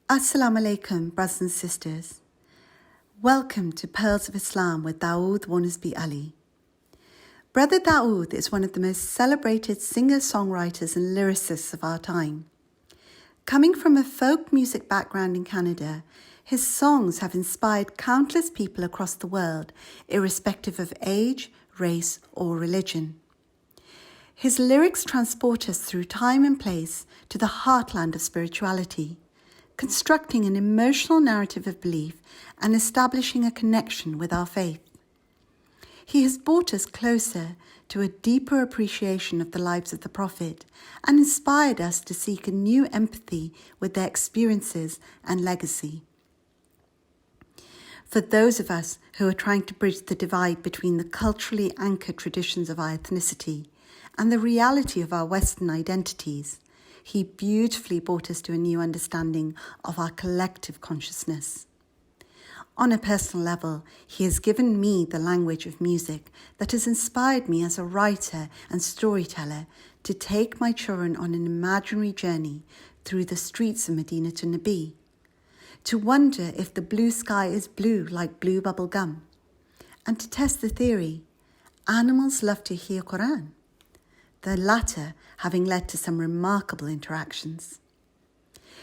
Assalamu alaikum, brothers and sisters. Welcome to Pearls of Islam with Dawud Wharnsby Ali. Brother Dawud is one of the most celebrated singer-songwriters and lyricists of our time. Coming from a folk music background in Canada, his songs have inspired countless people across the world, irrespective of age, race, or religion. His lyrics transport us through time and place to the heartland of spirituality, constructing an emotional narrative of belief and establishing a connection with our faith. He has brought us closer to a deeper appreciation of the lives of the Prophet and inspired us to seek a new empathy with their experiences and legacy. For those of us who are trying to bridge the divide between the culturally anchored traditions of our ethnicity and the reality of our Western identities, he beautifully brought us to a new understanding of our collective consciousness. On a personal level, he has given me the language of music that has inspired me as a writer and storyteller to take my children on an imaginary journey through the streets of Medina to Nabi, to wonder if the blue sky is blue like blue bubble gum, and to test the theory, animals love to hear Quran, the latter having led to some remarkable interactions.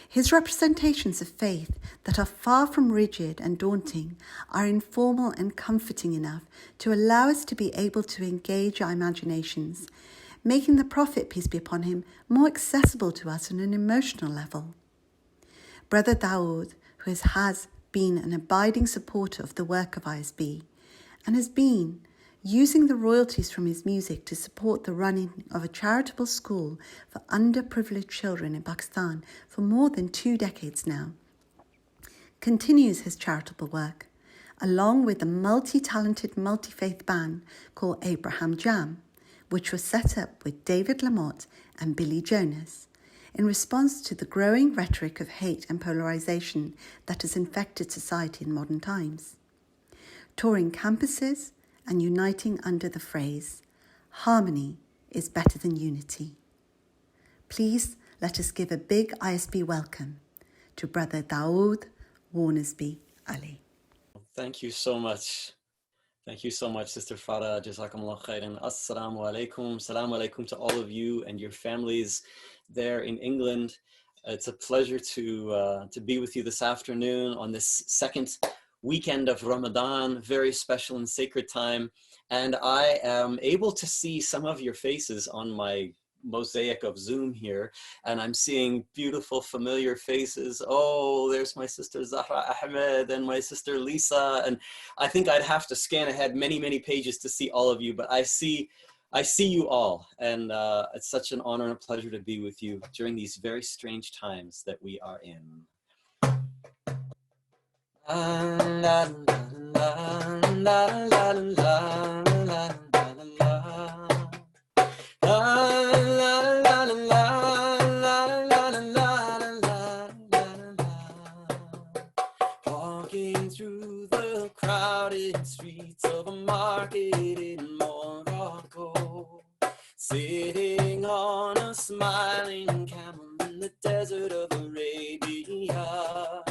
His representations of faith that are far from rigid and daunting are informal and comforting enough to allow us to be able to engage our imaginations, making the Prophet, peace be upon him, more accessible to us on an emotional level. Brother Dawud, who has been an abiding supporter of the work of ISB and has been using the royalties from his music to support the running of a charitable school for underprivileged children in Pakistan for more than 2 decades now, continues his charitable work, along with a multi-talented, multi-faith band called Abrahamic, which was set up with David LaMotte and Billy Jonas, in response to the growing rhetoric of hate and polarization that has infected society in modern times. Touring campuses, and uniting under the phrase, harmony is better than unity. Please let us give a big ISB welcome to Brother Dawud Wharnsby Ali. Thank you so much. Thank you so much, Sister Farah. Jazakumullah khairan. Assalamu alaikum. Assalamu alaikum to all of you and your families there in England. It's a pleasure to be with you this afternoon on this second weekend of Ramadan, very special and sacred time. And I am able to see some of your faces on my mosaic of Zoom here, and I'm seeing beautiful familiar faces. Oh, there's my sister Zahra Ahmed and my sister Lisa, and I think I'd have to scan ahead many pages to see all of you, but I see you all, and it's such an honor and a pleasure to be with you during these very strange times that we are in. Walking through the crowded streets of a market in Morocco, sitting on a smiling camel in the desert of Arabia,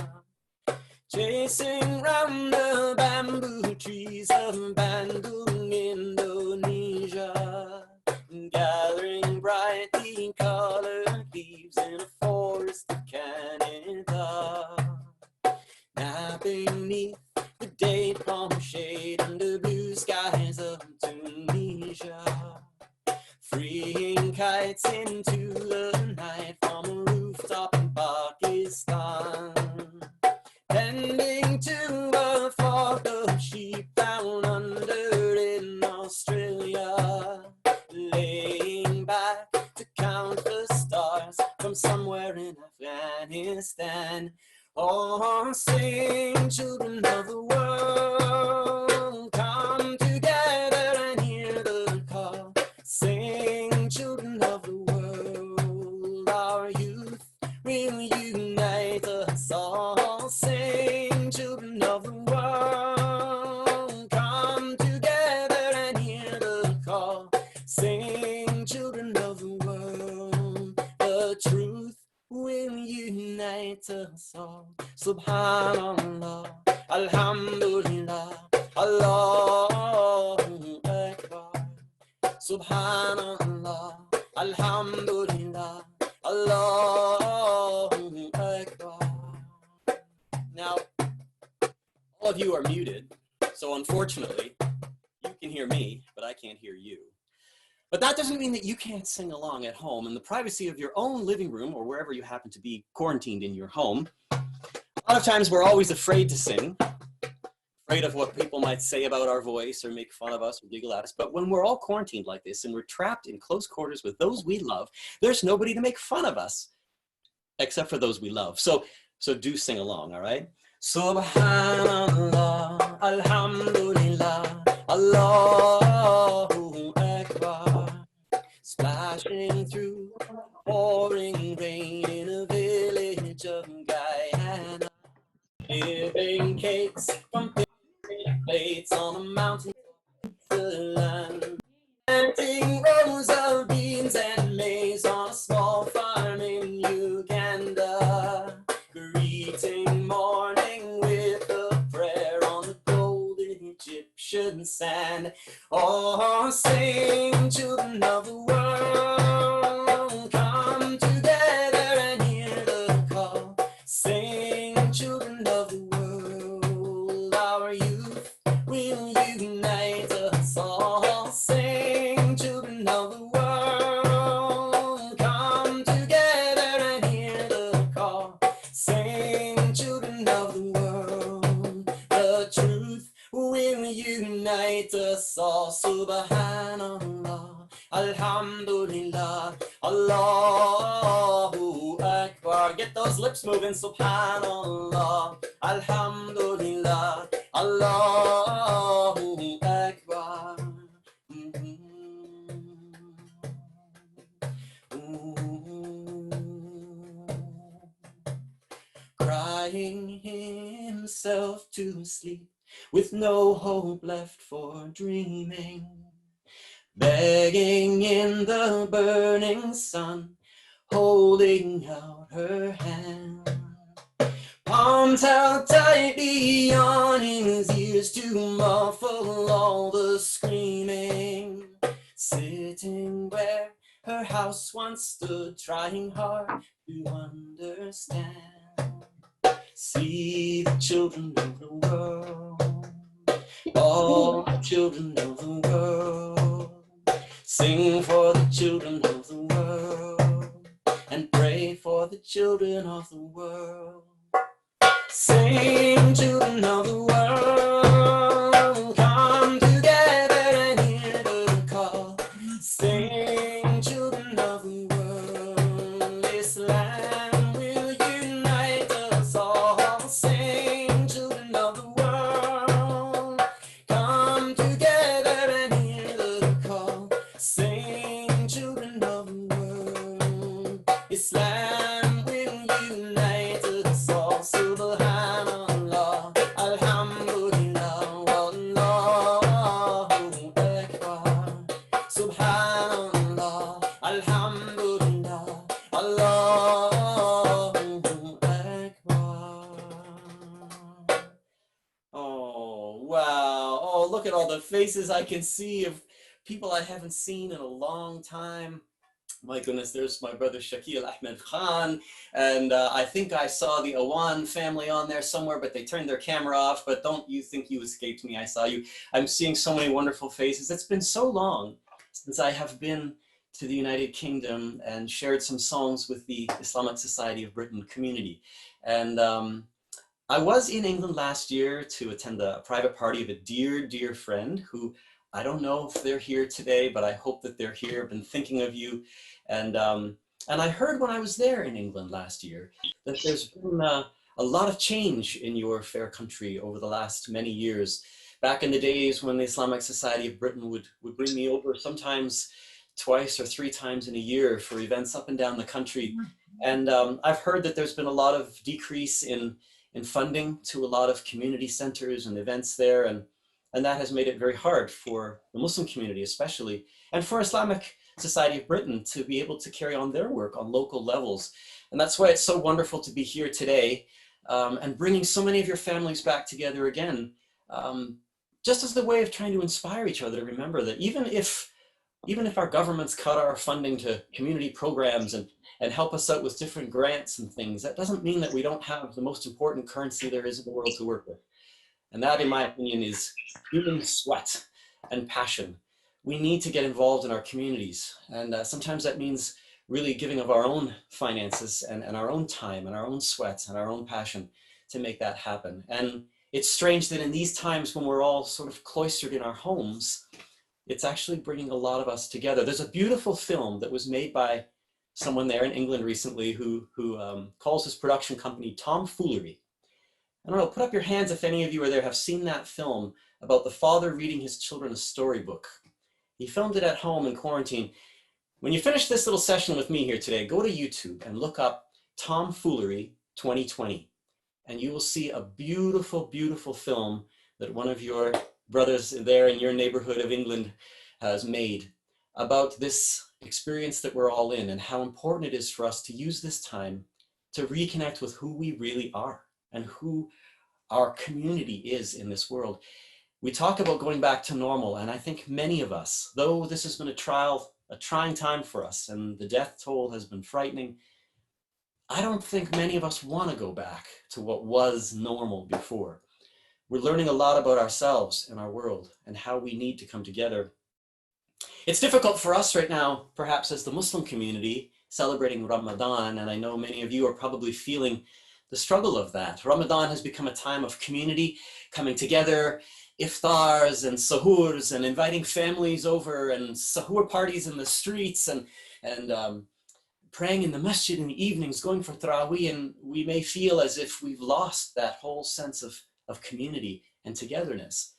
chasing round the bamboo trees of Bandung, Indonesia, gathering brightly colored leaves in a forest of Canada, napping neath the date palm shade under blue skies of Tunisia, freeing kites into the night from a rooftop in Pakistan, tending to a flock of sheep down under in Australia, laying back to count the stars from somewhere in Afghanistan. Oh, sing, children of the world, come together and hear the call. Sing, children of the world, our youth will unite us all. Sing, children of the world, come together and hear the call. Sing, children of the world, the truth will unite unite us all. Subhanallah, Alhamdulillah, Allahu Akbar. Subhanallah, Alhamdulillah, Allahu Akbar. Now, all of you are muted, so unfortunately, you can hear me, but I can't hear you. But that doesn't mean that you can't sing along at home in the privacy of your own living room or wherever you happen to be quarantined in your home. A lot of times we're always afraid to sing, afraid of what people might say about our voice or make fun of us or giggle at us. But when we're all quarantined like this and we're trapped in close quarters with those we love, there's nobody to make fun of us, except for those we love. So do sing along, all right? Subhanallah, Alhamdulillah, Allahu Akbar. Splashing through pouring rain in a village of Guyana. Giving cakes from picnic plates on a mountain of the land. Planting rows of beans and maize on a small farm in Uganda. Greeting morning with a prayer on the golden Egyptian sand. Oh, sing, children of the world, come together and hear the call. Sing, children of the world, our youth will unite us all. Sing, children of the world, come together and hear the call. Sing, children of the world, the truth will unite us all. Subhanallah, Alhamdulillah, Allahu Akbar. Get those lips moving. Subhanallah, Alhamdulillah, Allahu Akbar. Crying himself to sleep with no hope left for dreaming, begging in the burning sun, holding out her hand. Palms held tightly on his ears to muffle all the screaming, sitting where her house once stood, trying hard to understand. See the children of the world, all the children of the world. Sing for the children of the world and pray for the children of the world. Sing, children of the world, come together and hear the call. Sing, children of the world, Islam will unite us all. Sing, children of the world, come together and hear the call. Sing, children of the world, Islam will unite us all. Subhanallah, Alhamdulillah, Wallahu Akbar. Subhanallah, Alhamdulillah, Allahu Akbar. Oh, wow. Oh, look at all the faces I can see of people I haven't seen in a long time. My goodness, there's my brother Shakil Ahmed Khan, and I think I saw the Awan family on there somewhere, but they turned their camera off. But don't you think you escaped me? I saw you. I'm seeing so many wonderful faces. It's been so long since I have been to the United Kingdom and shared some songs with the Islamic Society of Britain community. And I was in England last year to attend a private party of a dear, dear friend who, I don't know if they're here today, but I hope that they're here. I've been thinking of you. And I heard when I was there in England last year that there's been a lot of change in your fair country over the last many years. Back in the days when the Islamic Society of Britain would bring me over sometimes twice or three times in a year for events up and down the country. And I've heard that there's been a lot of decrease in funding to a lot of community centers and events there. And that has made it very hard for the Muslim community especially, and for Islamic Society of Britain to be able to carry on their work on local levels. And that's why it's so wonderful to be here today and bringing so many of your families back together again, just as the way of trying to inspire each other to remember that even if our governments cut our funding to community programs and help us out with different grants and things, that doesn't mean that we don't have the most important currency there is in the world to work with. And that, in my opinion, is human sweat and passion. We need to get involved in our communities. And sometimes that means really giving of our own finances and our own time and our own sweat and our own passion to make that happen. And it's strange that in these times when we're all sort of cloistered in our homes, it's actually bringing a lot of us together. There's a beautiful film that was made by someone there in England recently who calls his production company Tomfoolery. I don't know, put up your hands if any of you are there have seen that film about the father reading his children a storybook. He filmed it at home in quarantine. When you finish this little session with me here today, go to YouTube and look up Tomfoolery 2020. And you will see a beautiful, beautiful film that one of your brothers there in your neighborhood of England has made about this experience that we're all in and how important it is for us to use this time to reconnect with who we really are and who our community is in this world. We talk about going back to normal, and I think many of us, though this has been a trying time for us, and the death toll has been frightening, I don't think many of us want to go back to what was normal before. We're learning a lot about ourselves and our world and how we need to come together. It's difficult for us right now, perhaps as the Muslim community, celebrating Ramadan, and I know many of you are probably feeling the struggle of that. Ramadan has become a time of community, coming together, iftars and sahurs, and inviting families over, and sahur parties in the streets, and praying in the masjid in the evenings, going for tarawih, and we may feel as if we've lost that whole sense of community and togetherness.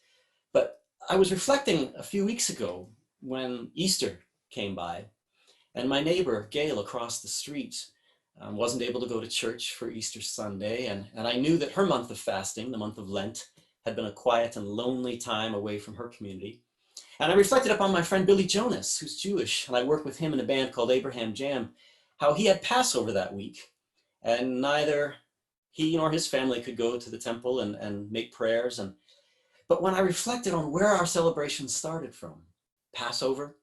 But I was reflecting a few weeks ago when Easter came by, and my neighbor, Gail, across the street, wasn't able to go to church for Easter Sunday, and I knew that her month of fasting, the month of Lent, had been a quiet and lonely time away from her community. And I reflected upon my friend Billy Jonas, who's Jewish, and I work with him in a band called Abrahamic, how he had Passover that week, and neither he nor his family could go to the temple and make prayers. But when I reflected on where our celebrations started from, Passover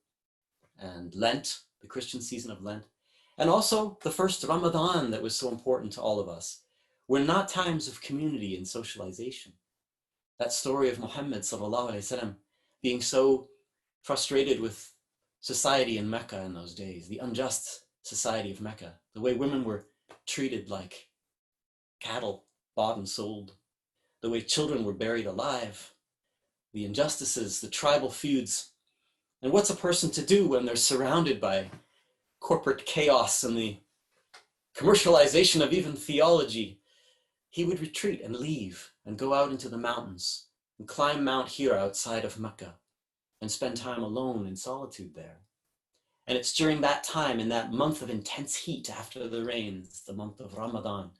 and Lent, the Christian season of Lent, and also the first Ramadan that was so important to all of us, were not times of community and socialization. That story of Muhammad sallallahu alaihi wasallam being so frustrated with society in Mecca in those days, the unjust society of Mecca, the way women were treated like cattle, bought and sold, the way children were buried alive, the injustices, the tribal feuds. And what's a person to do when they're surrounded by corporate chaos and the commercialization of even theology? He would retreat and leave and go out into the mountains and climb Mount Hira outside of Mecca and spend time alone in solitude there. And it's during that time, in that month of intense heat after the rains, the month of Ramadan,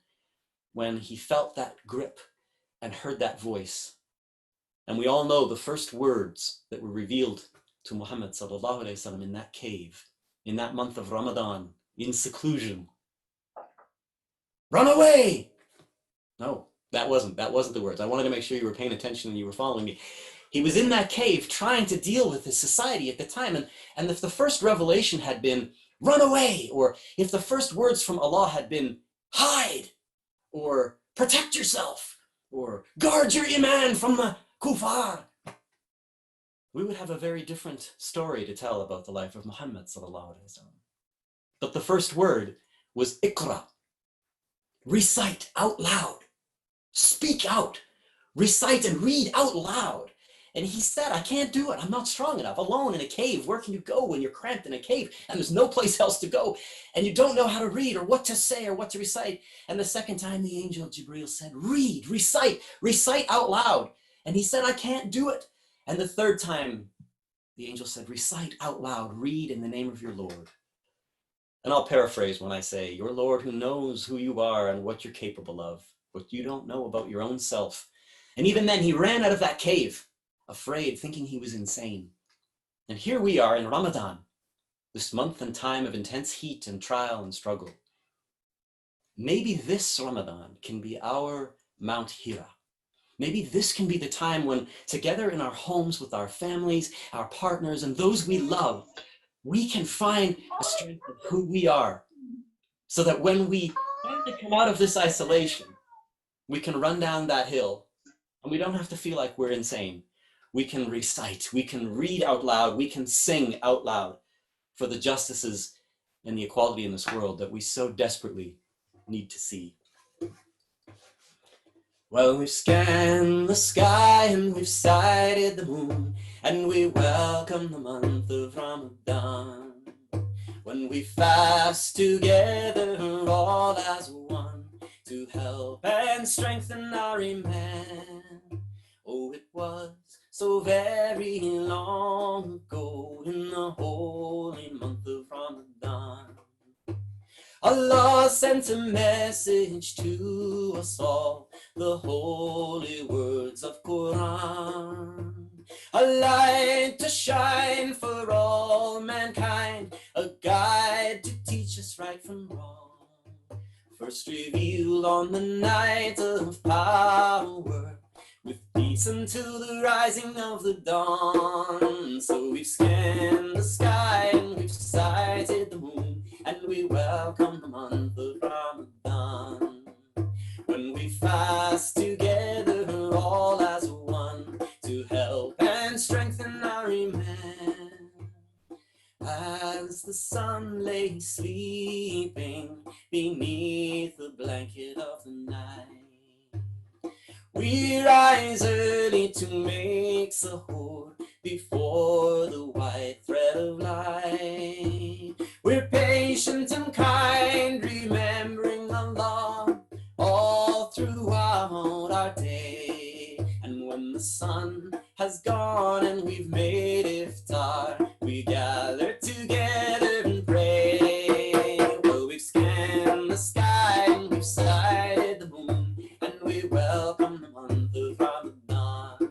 when he felt that grip and heard that voice. And we all know the first words that were revealed to Muhammad sallallahu alaihi wasallam in that cave, in that month of Ramadan, in seclusion. Run away! No, that wasn't the words. I wanted to make sure you were paying attention and you were following me. He was in that cave trying to deal with his society at the time. And if the first revelation had been, run away, or if the first words from Allah had been, hide, or protect yourself, or guard your iman from the kuffar, we would have a very different story to tell about the life of Muhammad sallallahu alaihi wasallam. But the first word was Iqra. Recite out loud. Speak out. Recite and read out loud. And he said, I can't do it. I'm not strong enough. Alone in a cave. Where can you go when you're cramped in a cave and there's no place else to go and you don't know how to read or what to say or what to recite? And the second time the angel Jibreel said, read, recite out loud. And he said, I can't do it. And the third time the angel said, recite out loud, read in the name of your Lord. And I'll paraphrase when I say, your Lord who knows who you are and what you're capable of, what you don't know about your own self. And even then he ran out of that cave, afraid, thinking he was insane. And here we are in Ramadan, this month and time of intense heat and trial and struggle. maybe this Ramadan can be our Mount Hira. Maybe this can be the time when, together in our homes with our families, our partners, and those we love, we can find a strength of who we are, so that when we finally come out of this isolation, we can run down that hill and we don't have to feel like we're insane. We can recite, we can read out loud, we can sing out loud for the justices and the equality in this world that we so desperately need to see. Well, we've scanned the sky and we've sighted the moon, and we welcome the month of Ramadan, when we fast together all as one to help and strengthen our iman. Oh, it was so very long ago, in the holy month of Ramadan, Allah sent a message to us all, the holy words of Quran, a light to shine for all mankind, a guide to teach us right from wrong, first revealed on the night of power, with peace until the rising of the dawn. So we've scanned the sky and we've sighted the moon, and we welcome the month of Ramadan, when we fast together all as one to help and strengthen our iman. As the sun lay sleeping beneath the blanket of the night, we rise early to make sahur before the white thread of light. We're patient and kind, remembering Allah all throughout our day. And when the sun has gone and we've made iftar, we gather together and pray. Well, we've scanned the sky and we've sighted the moon, and we welcome the month of Ramadan,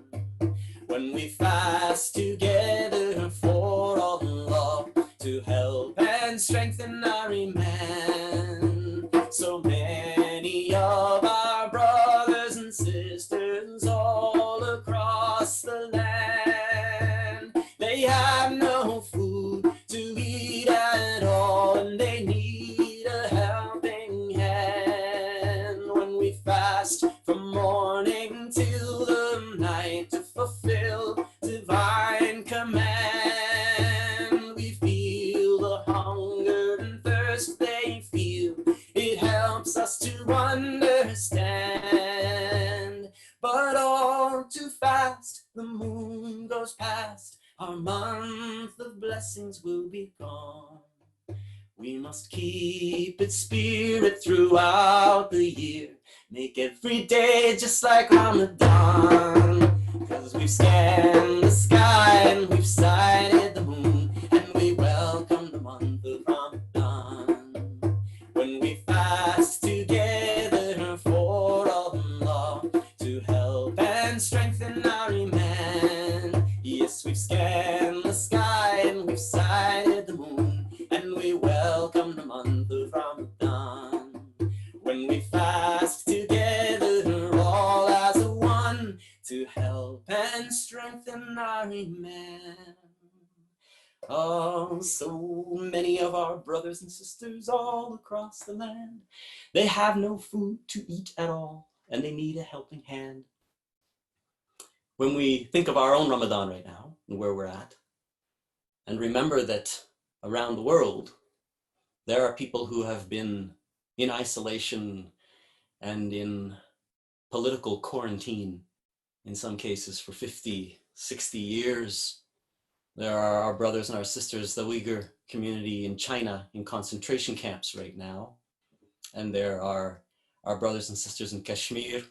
when we fast together for Allah to help and strengthen our iman. So many of our brothers and sisters all across the land, they have no food to eat at all, and they need a helping hand. When we fast from morning till the night to fulfill divine command, we feel the hunger and thirst they feel. It helps us to understand. But all too fast the moon goes past, our month of blessings will be gone. We must keep its spirit throughout the year, make every day just like Ramadan. Cause we've scanned the sky and we've sighted the moon, and we welcome the month of Ramadan, when we fast together for Allah to help and strengthen our iman. Yes, we've scanned the sky and we've sighted the moon, and we welcome the month of Ramadan, when we fast together all as a one to help and strengthen our iman. Oh, so many of our brothers and sisters all across the land, they have no food to eat at all, and they need a helping hand. When we think of our own Ramadan right now and where we're at, and remember that around the world, there are people who have been in isolation and in political quarantine, in some cases for 50, 60 years. There are our brothers and our sisters, the Uyghur community in China, in concentration camps right now. And there are our brothers and sisters in Kashmir.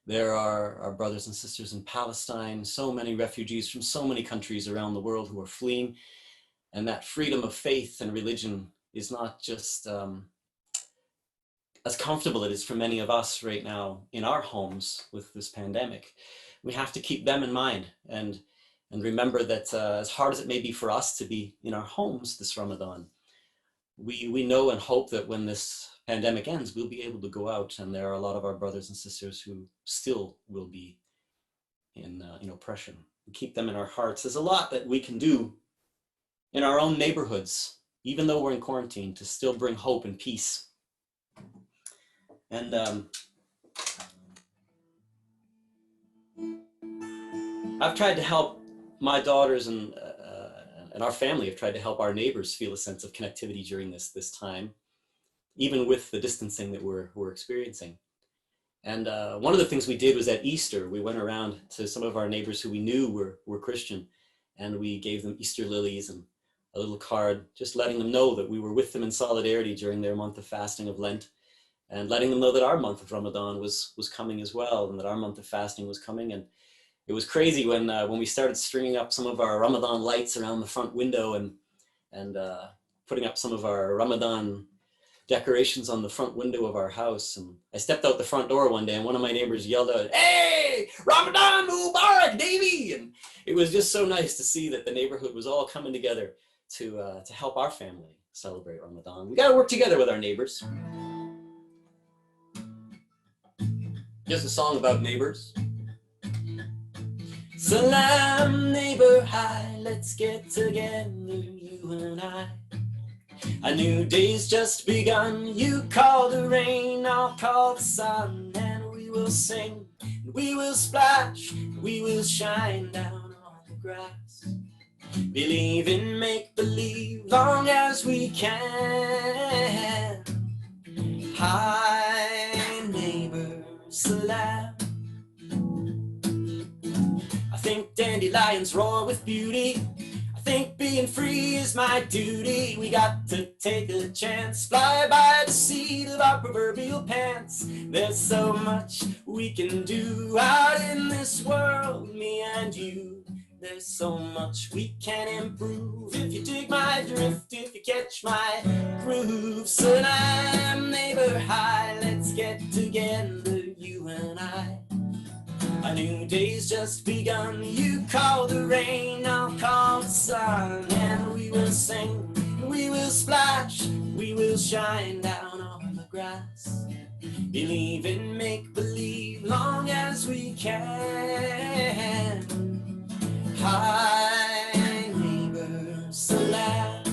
There are our brothers and sisters in Palestine, so many refugees from so many countries around the world who are fleeing. And that freedom of faith and religion is not just as comfortable it is for many of us right now in our homes with this pandemic. We have to keep them in mind and remember that as hard as it may be for us to be in our homes this Ramadan, we know and hope that when this pandemic ends, we'll be able to go out, and there are a lot of our brothers and sisters who still will be in oppression. We keep them in our hearts. There's a lot that we can do in our own neighborhoods, even though we're in quarantine, to still bring hope and peace. And I've tried to help my daughters and our family have tried to help our neighbors feel a sense of connectivity during this time, even with the distancing that we're experiencing. And one of the things we did was at Easter, we went around to some of our neighbors who we knew were Christian, and we gave them Easter lilies and a little card, just letting them know that we were with them in solidarity during their month of fasting of Lent, and letting them know that our month of Ramadan was coming as well, and that our month of fasting was coming. And it was crazy when we started stringing up some of our Ramadan lights around the front window and putting up some of our Ramadan decorations on the front window of our house. And I stepped out the front door one day, and one of my neighbors yelled out, "Hey, Ramadan Mubarak, Davy!" And it was just so nice to see that the neighborhood was all coming together to help our family celebrate Ramadan. We got to work together with our neighbors. Just a song about neighbors. Salam, neighbor, hi, let's get together, you and I. A new day's just begun, you call the rain, I'll call the sun, and we will sing, and we will splash, and we will shine down on the grass. Believe in make-believe long as we can. Hi, neighbor, salam. I think dandelions roar with beauty. I think being free is my duty. We got to take a chance, fly by the seat of our proverbial pants. There's so much we can do out in this world, me and you. There's so much we can improve. If you dig my drift, if you catch my groove. Salam, neighbor, hi, let's get together, you and I. A new day's just begun, you call the rain, I'll call the sun, and we will sing, we will splash, we will shine down on the grass. Believe in make-believe long as we can. Hi, neighbor, salam.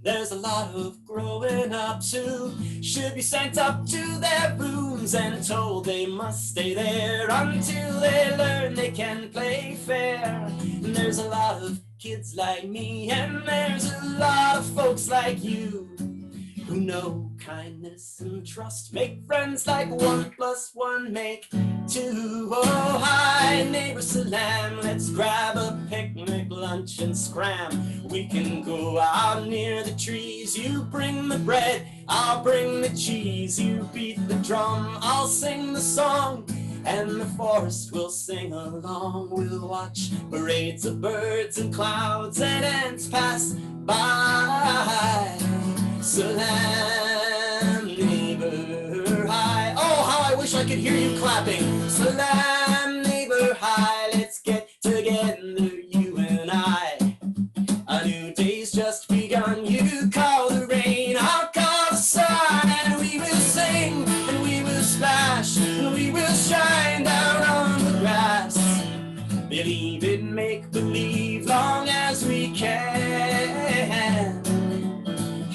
There's a lot of growing ups who should be sent up to their rooms and told they must stay there until they learn they can play fair. And there's a lot of kids like me, and there's a lot of folks like you who know kindness and trust make friends like 1 + 1 make 2. Oh, hi, neighbor, salam. Let's grab a picnic lunch and scram. We can go out near the trees. You bring the bread, I'll bring the cheese. You beat the drum, I'll sing the song, and the forest will sing along. We'll watch parades of birds and clouds and ants pass by. Salam, neighbor, hi. Oh, how I wish I could hear you clapping. Salam, neighbor, hi. Let's get together, you and I. A new day's just begun. You call the rain, I'll call the sun, and we will sing, and we will splash, and we will shine down on the grass. Believe in make-believe long as we can.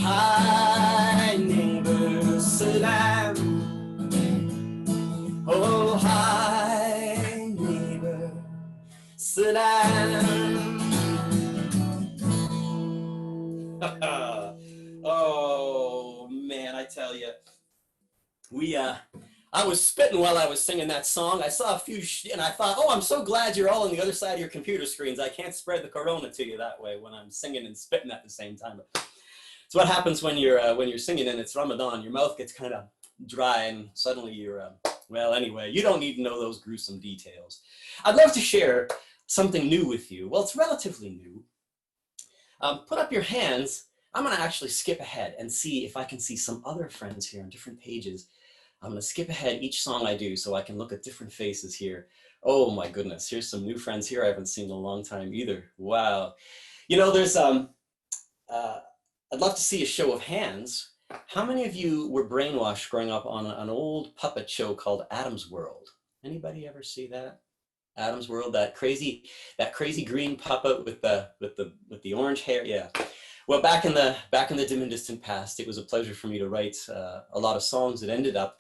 Hi, neighbor, salam. Oh, hi, neighbor, salam. Oh, man, I tell you, I was spitting while I was singing that song. I saw a few, and I thought, oh, I'm so glad you're all on the other side of your computer screens. I can't spread the corona to you that way when I'm singing and spitting at the same time. It's what happens when you're singing and it's Ramadan. Your mouth gets kind of dry, and suddenly you're, well, anyway, you don't need to know those gruesome details. I'd love to share something new with you. Well, it's relatively new. Put up your hands. I'm going to actually skip ahead and see if I can see some other friends here on different pages. I'm going to skip ahead each song I do so I can look at different faces here. Oh my goodness, here's some new friends here I haven't seen in a long time either. Wow. You know, there's I'd love to see a show of hands. How many of you were brainwashed growing up on an old puppet show called Adam's World? Anybody ever see that? Adam's World, that crazy green puppet with the orange hair. Yeah. Well, back in the dim and distant past, it was a pleasure for me to write a lot of songs that ended up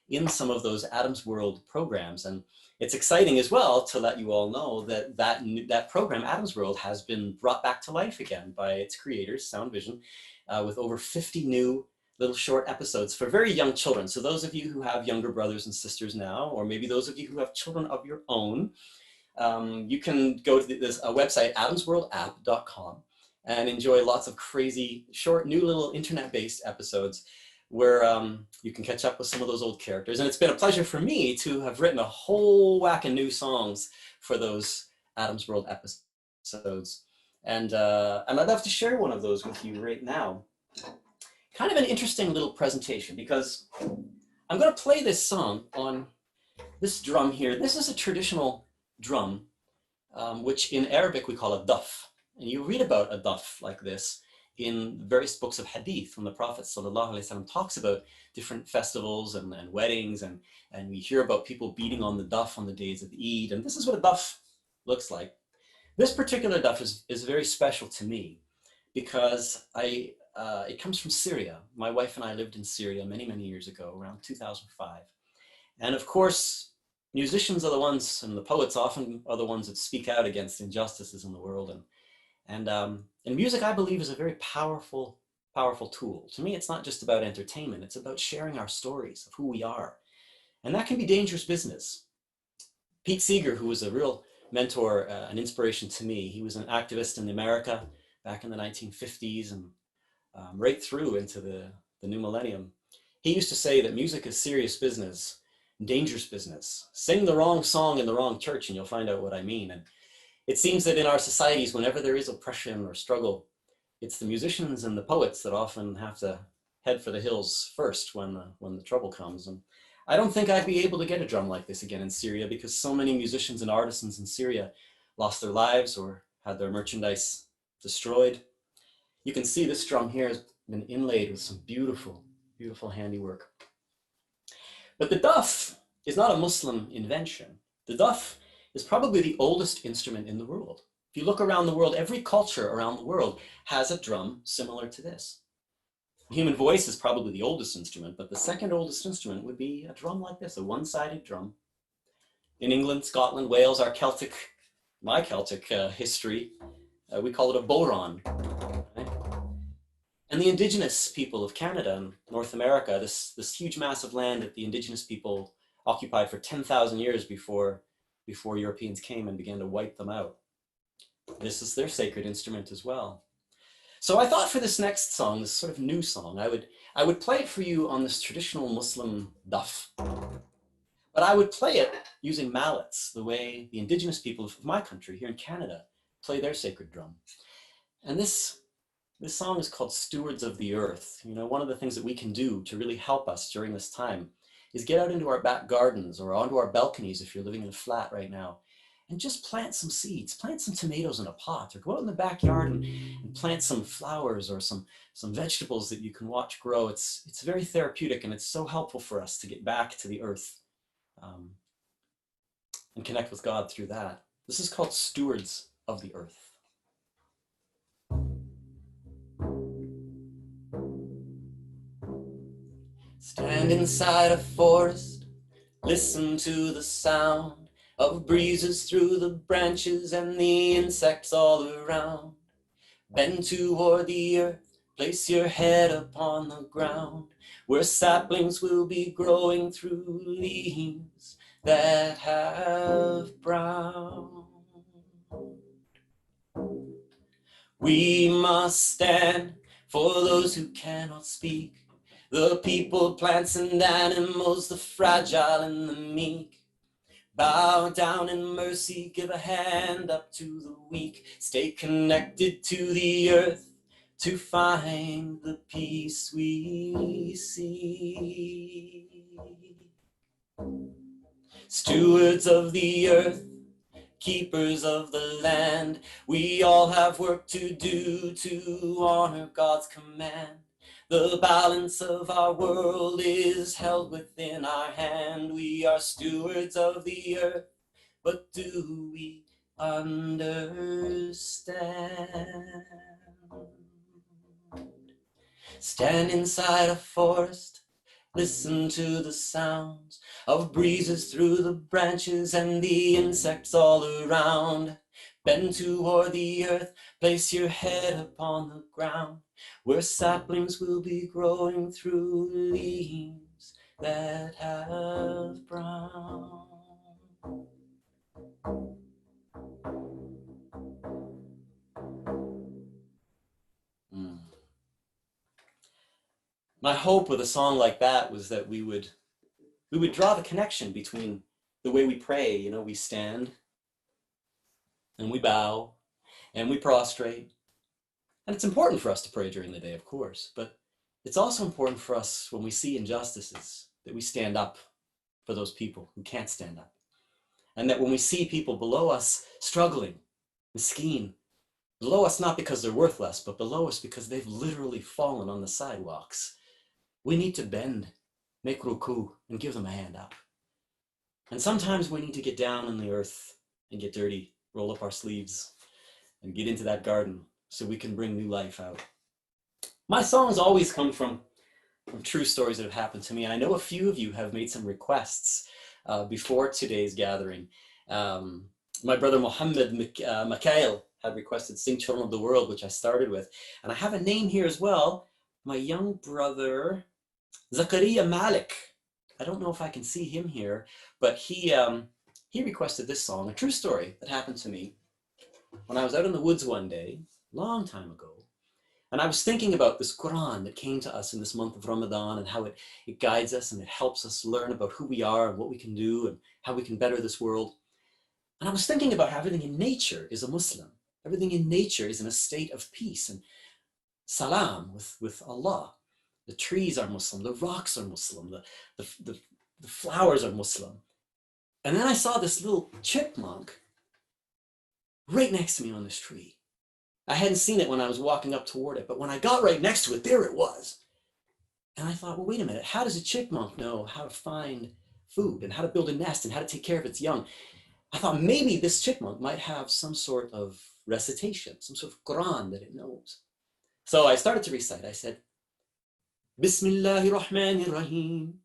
in some of those Adam's World programs. And it's exciting as well to let you all know that program, Adam's World, has been brought back to life again by its creators, Sound Vision, with over 50 new little short episodes for very young children. So those of you who have younger brothers and sisters now, or maybe those of you who have children of your own, you can go to this website, adamsworldapp.com, and enjoy lots of crazy, short, new little internet-based episodes where you can catch up with some of those old characters. And it's been a pleasure for me to have written a whole whack of new songs for those Adam's World episodes. And I'd love to share one of those with you right now. Kind of an interesting little presentation, because I'm going to play this song on this drum here. This is a traditional drum, which in Arabic we call a daf. And you read about a daf like this in various books of hadith when the Prophet ﷺ talks about different festivals and weddings, and we hear about people beating on the daf on the days of Eid. And this is what a daf looks like. This particular daf is very special to me because it comes from Syria. My wife and I lived in Syria many, many years ago, around 2005. And of course, musicians are the ones, and the poets often are the ones that speak out against injustices in the world. And music, I believe, is a very powerful tool. To me, it's not just about entertainment. It's about sharing our stories of who we are. And that can be dangerous business. Pete Seeger, who was a real mentor, an inspiration to me, he was an activist in America back in the 1950s and right through into the new millennium. He used to say that music is serious business, dangerous business. Sing the wrong song in the wrong church and you'll find out what I mean. And it seems that in our societies, whenever there is oppression or struggle, it's the musicians and the poets that often have to head for the hills first when the trouble comes. And I don't think I'd be able to get a drum like this again in Syria, because so many musicians and artisans in Syria lost their lives or had their merchandise destroyed. You can see this drum here has been inlaid with some beautiful, beautiful handiwork. But the daf is not a Muslim invention. The daf is probably the oldest instrument in the world. If you look around the world, every culture around the world has a drum similar to this. The human voice is probably the oldest instrument, but the second oldest instrument would be a drum like this, a one-sided drum. In England, Scotland, Wales, my Celtic history, we call it a bodhrán. Right? And the indigenous people of Canada and North America, this huge mass of land that the indigenous people occupied for 10,000 years before Europeans came and began to wipe them out. This is their sacred instrument as well. So I thought for this next song, this sort of new song, I would play it for you on this traditional Muslim daf. But I would play it using mallets, the way the indigenous people of my country here in Canada play their sacred drum. And this song is called Stewards of the Earth. You know, one of the things that we can do to really help us during this time is get out into our back gardens or onto our balconies if you're living in a flat right now, and just plant some seeds, plant some tomatoes in a pot, or go out in the backyard and plant some flowers or some vegetables that you can watch grow. It's very therapeutic, and it's so helpful for us to get back to the earth and connect with God through that. This is called Stewards of the Earth. Stand inside a forest, listen to the sound of breezes through the branches and the insects all around. Bend toward the earth, place your head upon the ground, where saplings will be growing through leaves that have brown. We must stand for those who cannot speak, the people, plants, and animals, the fragile and the meek. Bow down in mercy, give a hand up to the weak. Stay connected to the earth to find the peace we seek. Stewards of the earth, keepers of the land. We all have work to do to honor God's command. The balance of our world is held within our hand. We are stewards of the earth, but do we understand? Stand inside a forest, listen to the sounds of breezes through the branches and the insects all around. Bend toward the earth, place your head upon the ground, where saplings will be growing through leaves that have brown. My hope with a song like that was that we would draw the connection between the way we pray. You know, we stand and we bow and we prostrate. And it's important for us to pray during the day, of course, but it's also important for us when we see injustices that we stand up for those people who can't stand up. And that when we see people below us struggling, miskeen, below us not because they're worth less, but below us because they've literally fallen on the sidewalks, we need to bend, make ruku, and give them a hand up. And sometimes we need to get down in the earth and get dirty, roll up our sleeves, and get into that garden so we can bring new life out. My songs always come from true stories that have happened to me. And I know a few of you have made some requests before today's gathering. My brother Mohammed Mikhail had requested Sing Children of the World, which I started with. And I have a name here as well. My young brother, Zakaria Malik. I don't know if I can see him here, but he requested this song, a true story that happened to me when I was out in the woods one day, long time ago. And I was thinking about this Quran that came to us in this month of Ramadan and how it guides us and it helps us learn about who we are and what we can do and how we can better this world. And I was thinking about how everything in nature is a Muslim. Everything in nature is in a state of peace and salam with Allah. The trees are Muslim, the rocks are Muslim, the flowers are Muslim. And then I saw this little chipmunk right next to me on this tree. I hadn't seen it when I was walking up toward it, but when I got right next to it, there it was. And I thought, well, wait a minute, how does a chipmunk know how to find food and how to build a nest and how to take care of its young? I thought maybe this chipmunk might have some sort of recitation, some sort of Quran that it knows. So I started to recite. I said, Bismillahir Rahmanir Rahim.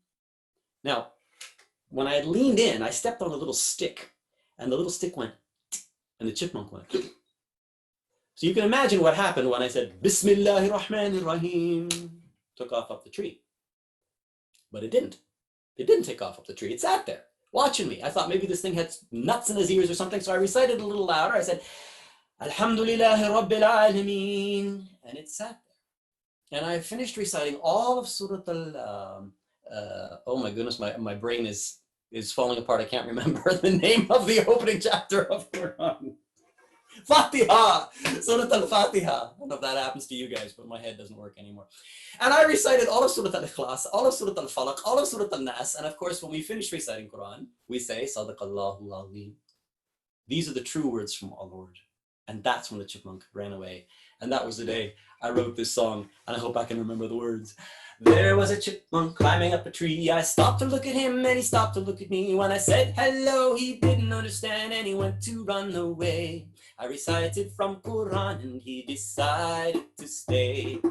Now, when I had leaned in, I stepped on a little stick, and the little stick went, and the chipmunk went. So you can imagine what happened when I said, Bismillahir Rahmanir Rahim, took off up the tree. But it didn't. It didn't take off up the tree. It sat there, watching me. I thought maybe this thing had nuts in his ears or something, so I recited a little louder. I said, Alhamdulillahi Rabbil Alameen, and it sat there. And I finished reciting all of Surah oh my goodness, my brain is falling apart. I can't remember the name of the opening chapter of Quran. Fatiha, Surah Al-Fatiha. I don't know if that happens to you guys, but my head doesn't work anymore. And I recited all of Surah Al-Ikhlas, all of Surah Al-Falaq, all of Surah Al-Nas. And of course, when we finish reciting Quran, we say, Sadaqallahu al-Azim. These are the true words from our Lord. And that's when the chipmunk ran away. And that was the day I wrote this song. And I hope I can remember the words. There was a chipmunk climbing up a tree. I stopped to look at him and he stopped to look at me. When I said hello, he didn't understand and he went to run away. I recited from Quran and he decided to stay.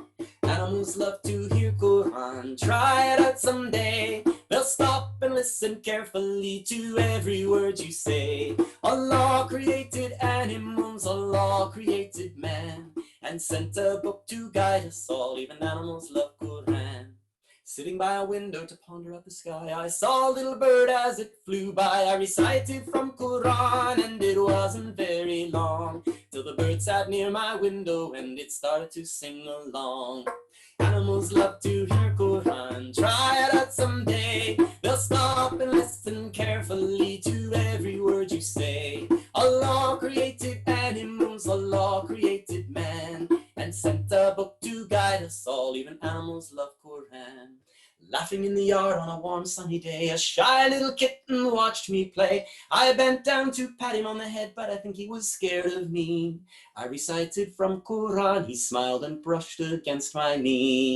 Animals love to hear Quran, try it out someday. They'll stop and listen carefully to every word you say. Allah created animals, Allah created man, and sent a book to guide us all. Even animals love Quran. Sitting by a window to ponder at the sky, I saw a little bird as it flew by. I recited from Quran and it wasn't very long till the bird sat near my window and it started to sing along. Animals love to hear Quran, try it out someday. They'll stop and listen carefully to every word you say. Allah created animals, Allah created man, and sent a book to guide us all. Even animals love Quran. Laughing in the yard on a warm sunny day, a shy little kitten watched me play. I bent down to pat him on the head, but I think he was scared of me. I recited from Quran, he smiled and brushed against my knee.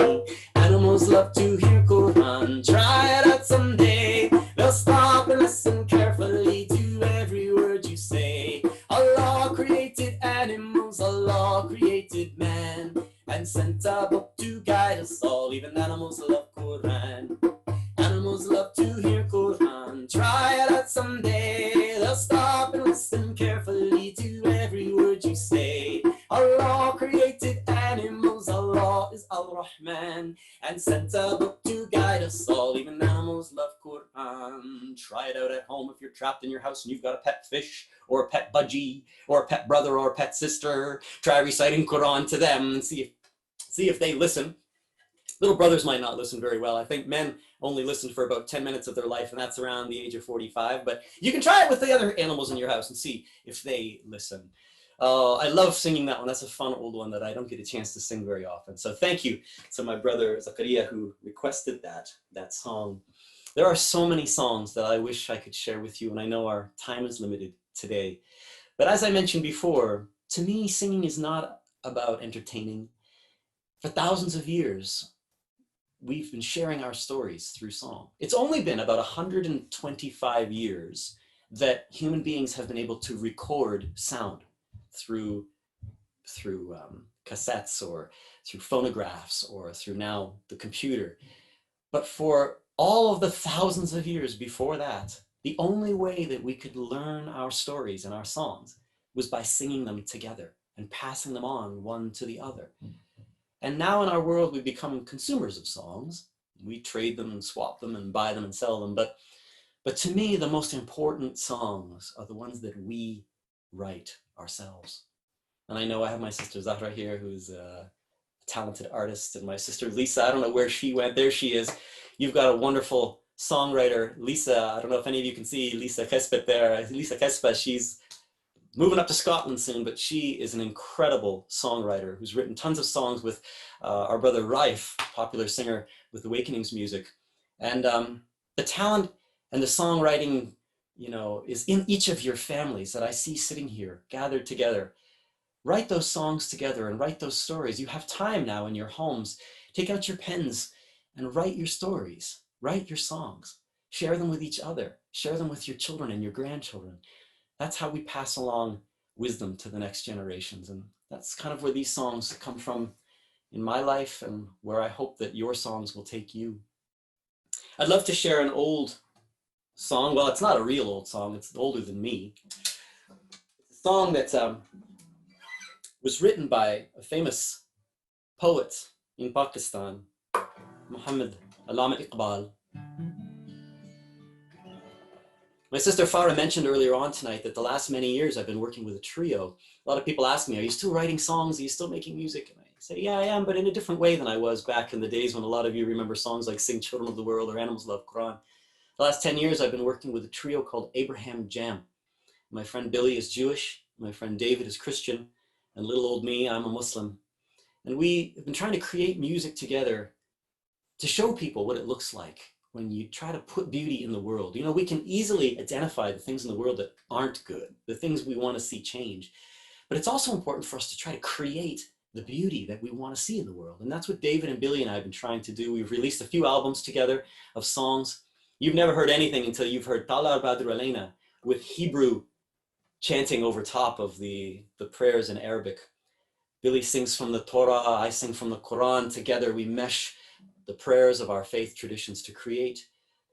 Animals love to hear Quran, try it out someday. They'll stop and listen carefully to every word you say. Allah created animals, Allah created man, and sent a book to guide us all. Even animals love Quran. Animals love to hear Quran. Try it out someday. They'll stop and listen carefully to every word you say. Allah created animals. Allah is Al-Rahman, and sent a book to guide us all. Even animals love Quran. Try it out at home if you're trapped in your house and you've got a pet fish or a pet budgie or a pet brother or a pet sister. Try reciting Quran to them and see if they listen. Little brothers might not listen very well. I think men only listen for about 10 minutes of their life, and that's around the age of 45. But you can try it with the other animals in your house and see if they listen. I love singing that one. That's a fun old one that I don't get a chance to sing very often. So thank you to my brother Zakaria who requested that song. There are so many songs that I wish I could share with you, and I know our time is limited today. But as I mentioned before, to me, singing is not about entertaining. For thousands of years, we've been sharing our stories through song. It's only been about 125 years that human beings have been able to record sound through cassettes or through phonographs or through now the computer. But for all of the thousands of years before that, the only way that we could learn our stories and our songs was by singing them together and passing them on one to the other. And now in our world, we've become consumers of songs. We trade them and swap them and buy them and sell them. But to me, the most important songs are the ones that we write ourselves. And I know I have my sister Zahra here, who's a talented artist, and my sister Lisa, I don't know where she went. There she is. You've got a wonderful songwriter, Lisa. I don't know if any of you can see Lisa Kespet there. Lisa Kespet, she's moving up to Scotland soon, but she is an incredible songwriter who's written tons of songs with our brother Raif, popular singer with Awakenings music. And the talent and the songwriting, you know, is in each of your families that I see sitting here, gathered together. Write those songs together and write those stories. You have time now in your homes. Take out your pens and write your stories, write your songs, share them with each other, share them with your children and your grandchildren. That's how we pass along wisdom to the next generations. And that's kind of where these songs come from in my life and where I hope that your songs will take you. I'd love to share an old song. Well, it's not a real old song. It's older than me. It's a song that was written by a famous poet in Pakistan, LaMotte Iqbal. My sister Farah mentioned earlier on tonight that the last many years I've been working with a trio. A lot of people ask me, are you still writing songs? Are you still making music? And I say, yeah, I am, but in a different way than I was back in the days when a lot of you remember songs like Sing Children of the World or Animals Love Quran. The last 10 years I've been working with a trio called Abrahamic Jam. My friend Billy is Jewish, my friend David is Christian, and little old me, I'm a Muslim. And we have been trying to create music together to show people what it looks like when you try to put beauty in the world. You know, we can easily identify the things in the world that aren't good, the things we want to see change. But it's also important for us to try to create the beauty that we want to see in the world. And that's what David and Billy and I have been trying to do. We've released a few albums together of songs. You've never heard anything until you've heard Tala Badr Alayna with Hebrew chanting over top of the prayers in Arabic. Billy sings from the Torah, I sing from the Quran. Together we mesh the prayers of our faith traditions to create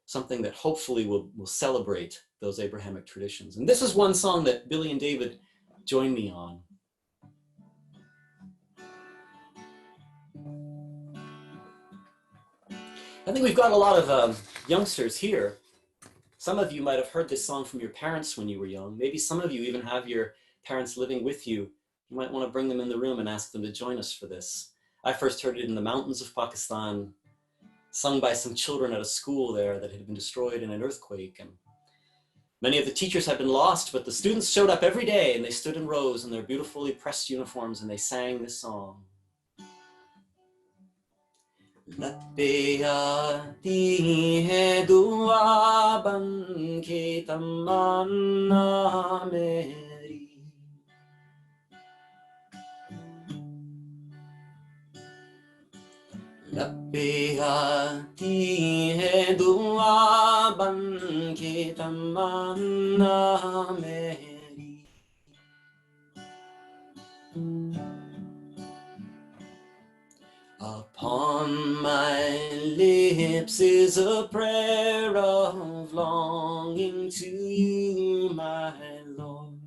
something that hopefully will celebrate those Abrahamic traditions. And this is one song that Billy and David joined me on. I think we've got a lot of youngsters here. Some of you might have heard this song from your parents when you were young. Maybe some of you even have your parents living with you. You might want to bring them in the room and ask them to join us for this. I first heard it in the mountains of Pakistan, sung by some children at a school there that had been destroyed in an earthquake. And many of the teachers had been lost, but the students showed up every day and they stood in rows in their beautifully pressed uniforms and they sang this song. लपे आती है दुआ बन के तमन्ना मेरी लपे आती है दुआ बन के तमन्ना मेरी Upon my lips is a prayer of longing to you, my Lord.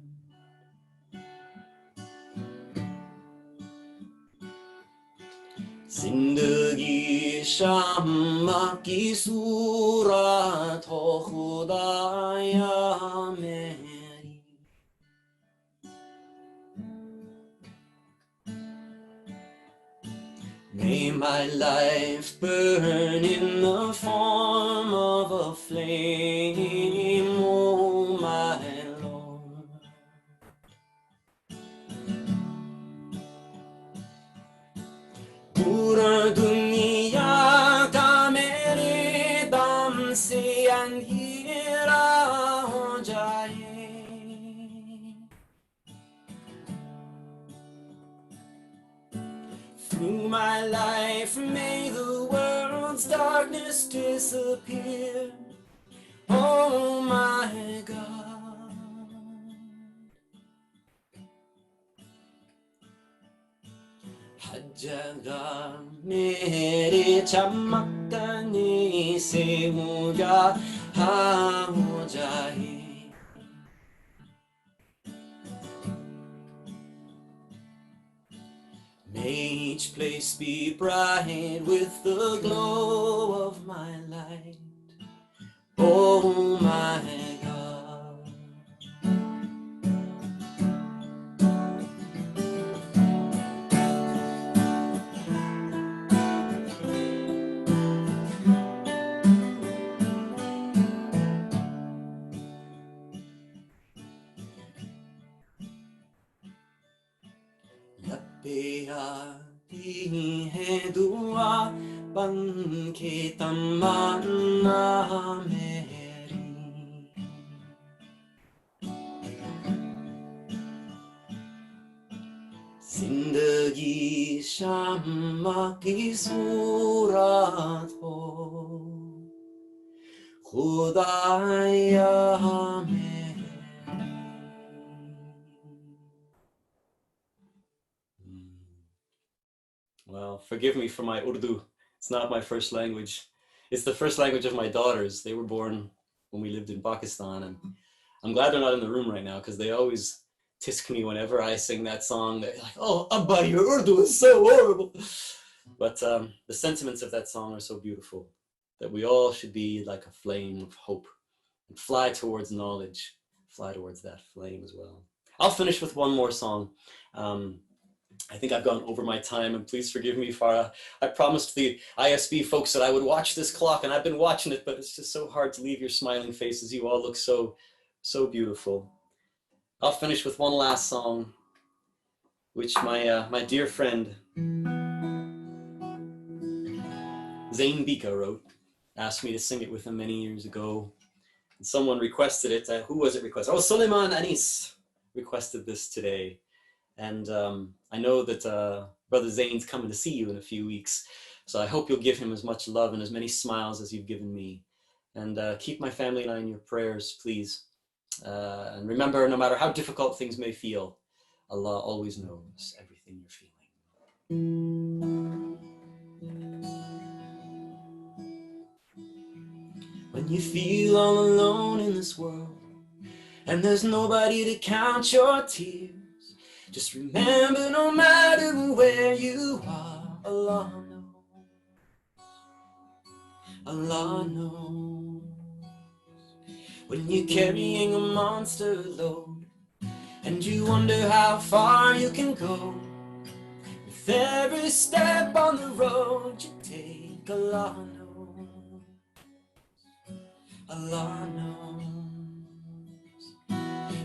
जिंदगी शामा की सूरत हो खुदाया मेरी May my life burn in the form of a flame, oh my Lord. पूरा दुनिया का मेरे दम से अंधेरा हो जाए Through my life may the world's darkness disappear, oh my God. हज्जगा मेरे चमकने से उजाला हो जाए May each place be bright with the glow of my light, oh my God. लपे आती है दुआ बन के तमन्ना मेरी जिंदगी शामा की सूरत हो खुदाया मेरी Well, forgive me for my Urdu. It's not my first language. It's the first language of my daughters. They were born when we lived in Pakistan. And I'm glad they're not in the room right now because they always tisk me whenever I sing that song. They're like, oh, Abba, your Urdu is so horrible. But the sentiments of that song are so beautiful that we all should be like a flame of hope and fly towards knowledge, fly towards that flame as well. I'll finish with one more song. I think I've gone over my time, and please forgive me, Farah. I promised the ISB folks that I would watch this clock, and I've been watching it, but it's just so hard to leave your smiling faces. You all look so, so beautiful. I'll finish with one last song, which my dear friend Zain Bika wrote, asked me to sing it with him many years ago. And someone requested it. Who was it requested? Oh, Suleiman Anis requested this today. And I know that Brother Zain's coming to see you in a few weeks. So I hope you'll give him as much love and as many smiles as you've given me. And keep my family and I in your prayers, please. And remember, no matter how difficult things may feel, Allah always knows everything you're feeling. When you feel all alone in this world, and there's nobody to count your tears, just remember, no matter where you are, Allah knows. Allah knows. When you're carrying a monster load, and you wonder how far you can go, with every step on the road you take, Allah knows. Allah knows.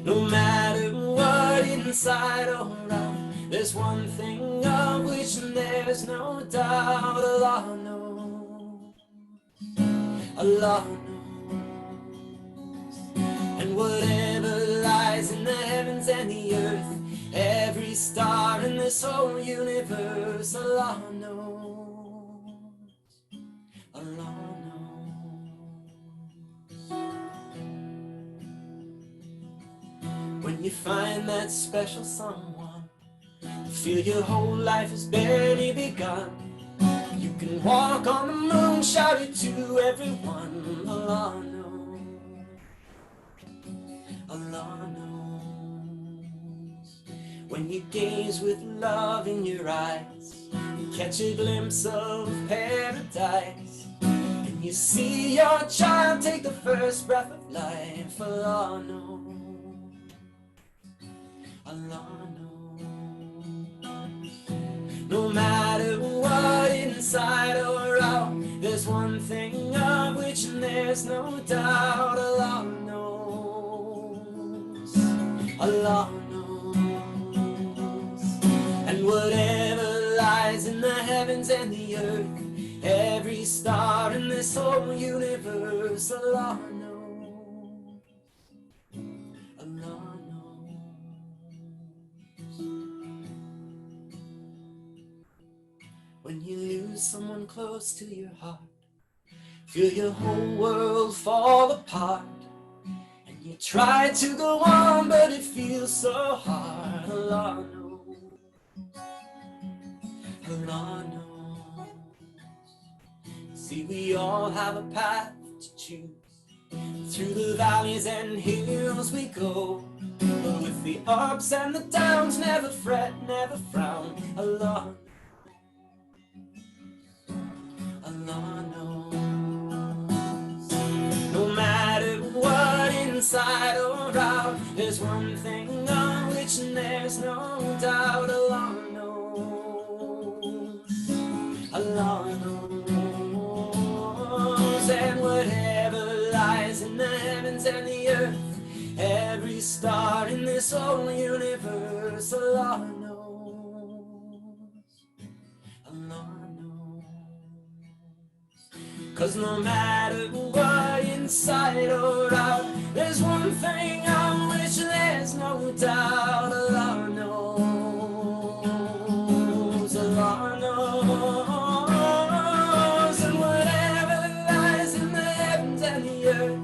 No matter what inside or out, there's one thing of which there's no doubt. Allah knows. Allah knows. And whatever lies in the heavens and the earth, every star in this whole universe, Allah knows. Allah knows. When you find that special someone, you feel your whole life has barely begun. You can walk on the moon, shout it to everyone. Allah knows. Allah knows. When you gaze with love in your eyes, you catch a glimpse of paradise, and you see your child take the first breath of life. Allah knows. Allah knows. No matter what, inside or out, there's one thing of which there's no doubt. Allah knows. Allah knows. And whatever lies in the heavens and the earth, every star in this whole universe, Allah knows. Allah knows. When you lose someone close to your heart, feel your whole world fall apart, and you try to go on, but it feels so hard. Allah knows. Allah knows. See, we all have a path to choose. Through the valleys and hills we go, but with the ups and the downs, never fret, never frown. Allah, Allah knows. No matter what, inside or out, there's one thing on which there's no doubt. Allah knows. Allah knows. And whatever lies in the heavens and the earth, every star in this whole universe, Allah knows. Allah knows. 'Cause no matter what, inside or out, there's one thing on which there's no doubt. Allah knows. Allah knows. And whatever lies in the heavens and the earth,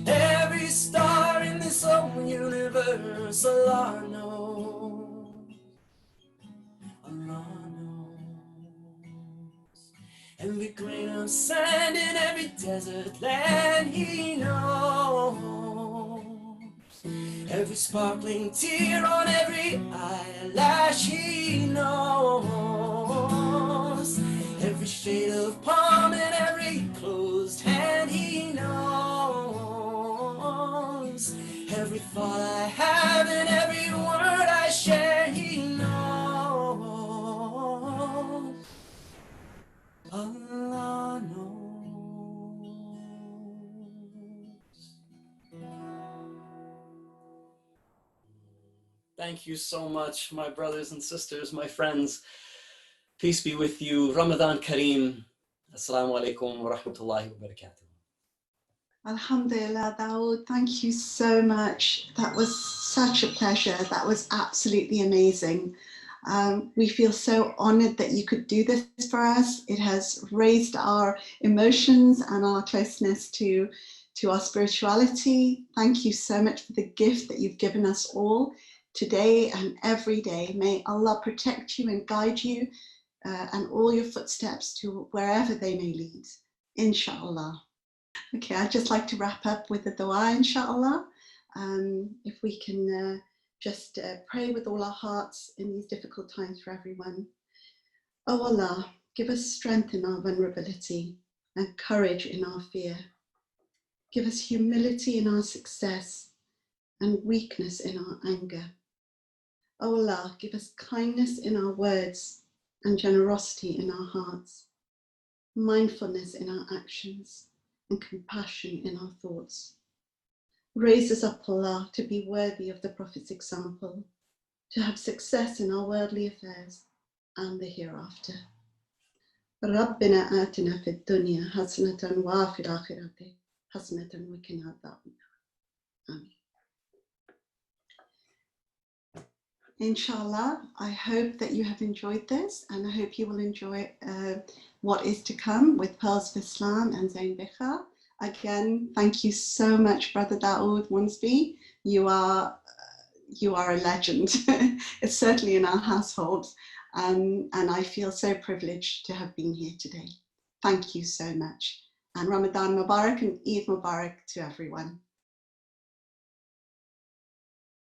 every star in this whole universe, Allah knows. Allah knows. Every grain of sand in every desert land, He knows. Every sparkling tear on every eyelash, He knows. Every shade of palm in every closed hand, He knows. Every thought I have and every word I share, He knows. Allah knows. Thank you so much, my brothers and sisters, my friends. Peace be with you. Ramadan Kareem. Assalamu alaikum wa rahmatullahi wa barakatuh. Alhamdulillah, Dawud, thank you so much. That was such a pleasure. That was absolutely amazing. We feel so honored that you could do this for us. It has raised our emotions and our closeness to our spirituality. Thank you so much for the gift that you've given us all today and every day. May Allah protect you and guide you and all your footsteps to wherever they may lead, inshallah. Okay, I'd just like to wrap up with a dua, inshallah. If we can just pray with all our hearts in these difficult times for everyone. Oh Allah, give us strength in our vulnerability and courage in our fear. Give us humility in our success and weakness in our anger. Oh Allah, give us kindness in our words and generosity in our hearts, mindfulness in our actions, and compassion in our thoughts. Raise us up, Allah, to be worthy of the Prophet's example, to have success in our worldly affairs and the hereafter. ربنا آتنا في الدنيا حسنة وفي الآخرة حسنة وقنا عذاب النار. آمين. Inshallah, I hope that you have enjoyed this, and I hope you will enjoy what is to come with Pearls of Islam and Zain Bikha. Again, thank you so much, Brother Dawud Wharnsby. You are a legend. It's certainly in our household, and I feel so privileged to have been here today. Thank you so much. And Ramadan Mubarak and Eid Mubarak to everyone.